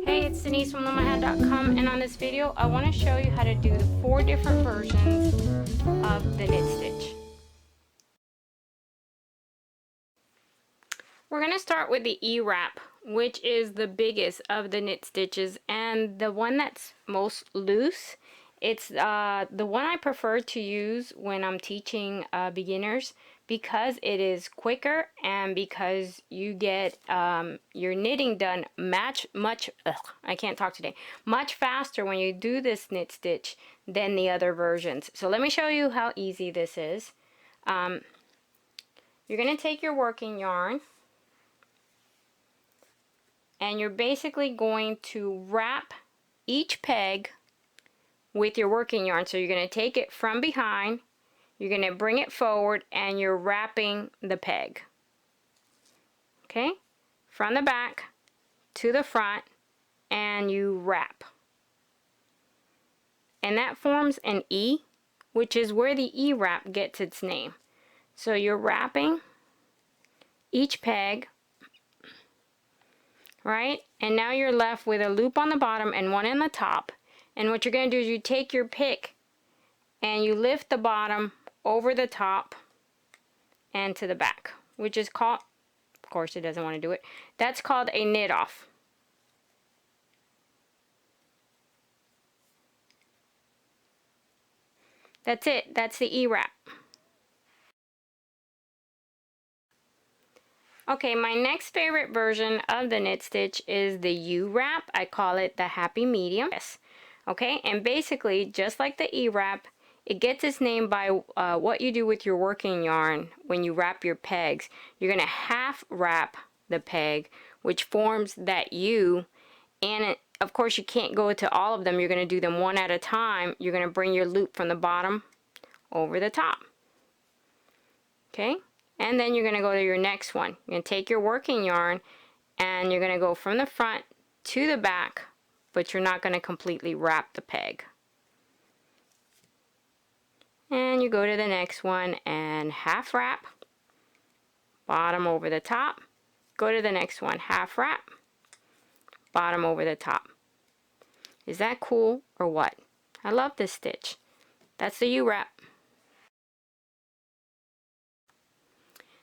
Hey, it's Denise from LoomaHat.com, and on this video I want to show you how to do the 4 different versions of the knit stitch. We're going to start with the eWrap, which is the biggest of the knit stitches and the one that's most loose. It's the one I prefer to use when I'm teaching beginners, because it is quicker and because you get your knitting done much faster when you do this knit stitch than the other versions. So let me show you how easy this is. You're going to take your working yarn and you're basically going to wrap each peg with your working yarn. So you're going to take it from behind, you're going to bring it forward, and you're wrapping the peg. Okay? From the back to the front, and you wrap. And that forms an E, which is where the eWrap gets its name. So you're wrapping each peg, right? And now you're left with a loop on the bottom and one on the top. And what you're going to do is you take your pick and you lift the bottom over the top and to the back, which is called, of course it doesn't want to do it, that's called a knit off. That's it. That's the eWrap. Okay, my next favorite version of the knit stitch is the Uwrap. I call it the happy medium. Yes. Okay, and basically, just like the eWrap, it gets its name by what you do with your working yarn when you wrap your pegs. You're going to half wrap the peg, which forms that U, and of course you can't go to all of them. You're going to do them one at a time. You're going to bring your loop from the bottom over the top. Okay, and then you're going to go to your next one. You're going to take your working yarn and you're going to go from the front to the back, but you're not going to completely wrap the peg. And you go to the next one and half wrap, bottom over the top. Go to the next one, half wrap, bottom over the top. Is that cool or what? I love this stitch. That's the Uwrap.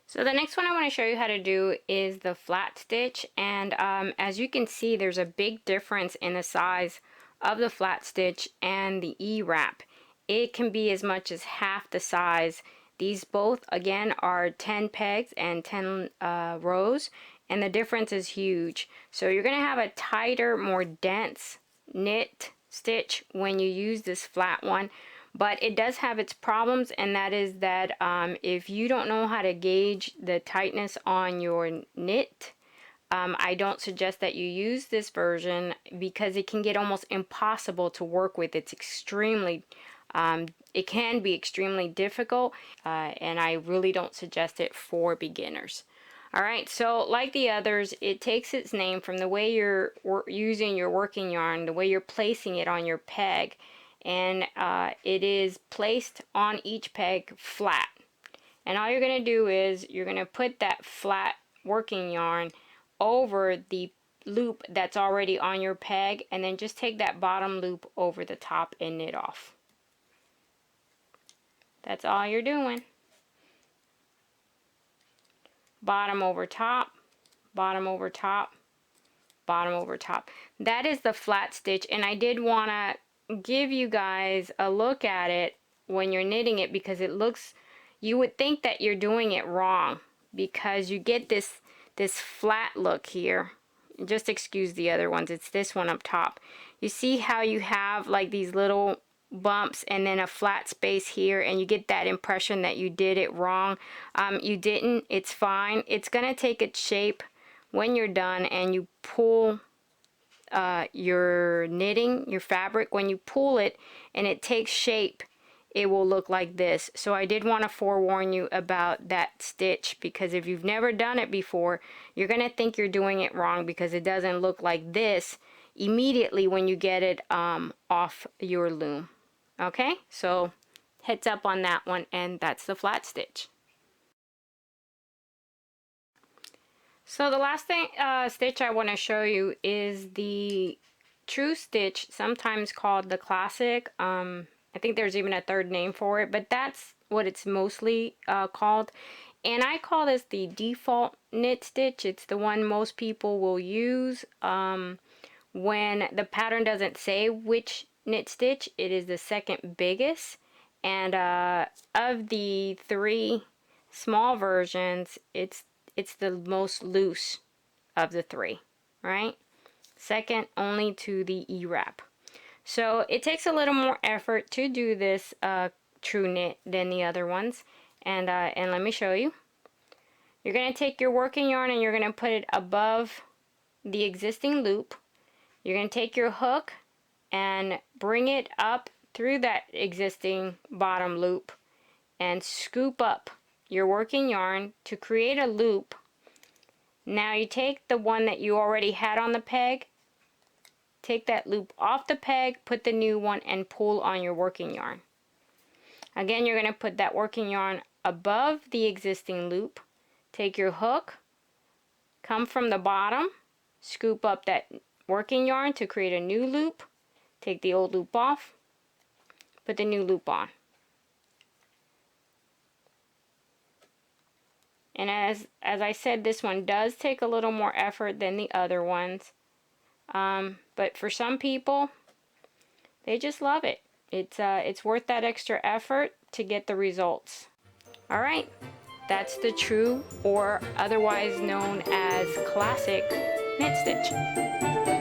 So the next one I want to show you how to do is the flat stitch, and as you can see, there's a big difference in the size of the flat stitch and the eWrap. It can be as much as half the size. These both again are 10 pegs and 10 rows, and the difference is huge. So you're going to have a tighter, more dense knit stitch when you use this flat one. But it does have its problems, and that is that if you don't know how to gauge the tightness on your knit, I don't suggest that you use this version, because it can get almost impossible to work with. It's extremely, it can be extremely difficult, and I really don't suggest it for beginners. Alright, so like the others, it takes its name from the way you're using your working yarn, the way you're placing it on your peg. And it is placed on each peg flat, and all you're going to do is you're going to put that flat working yarn over the loop that's already on your peg, and then just take that bottom loop over the top and knit off. That's all you're doing. Bottom over top, bottom over top, bottom over top. That is the flat stitch, and I did want to give you guys a look at it when you're knitting it, because it looks, you would think that you're doing it wrong, because you get this flat look here. Just excuse the other ones, it's this one up top. You see how you have like these little bumps and then a flat space here, and you get that impression that you did it wrong. You didn't. It's fine. It's gonna take its shape when you're done, and you pull your knitting, your fabric, when you pull it and it takes shape, it will look like this. So I did want to forewarn you about that stitch, because if you've never done it before, you're going to think you're doing it wrong, because it doesn't look like this immediately when you get it off your loom. Okay, so heads up on that one, and that's the flat stitch. So the last thing stitch I want to show you is the true stitch, sometimes called the classic. I think there's even a third name for it, but that's what it's mostly called. And I call this the default knit stitch. It's the one most people will use when the pattern doesn't say which knit stitch. It is the second biggest. And of the three small versions, it's the most loose of the three, right? Second only to the eWrap. So it takes a little more effort to do this true knit than the other ones. And let me show you. You're going to take your working yarn and you're going to put it above the existing loop. You're going to take your hook and bring it up through that existing bottom loop and scoop up your working yarn to create a loop. Now you take the one that you already had on the peg, take that loop off the peg, put the new one and pull on your working yarn. Again, you're going to put that working yarn above the existing loop, take your hook, come from the bottom, scoop up that working yarn to create a new loop, take the old loop off, put the new loop on. And as I said, this one does take a little more effort than the other ones. But for some people, they just love it. It's worth that extra effort to get the results. All right, that's the true, or otherwise known as classic, knit stitch.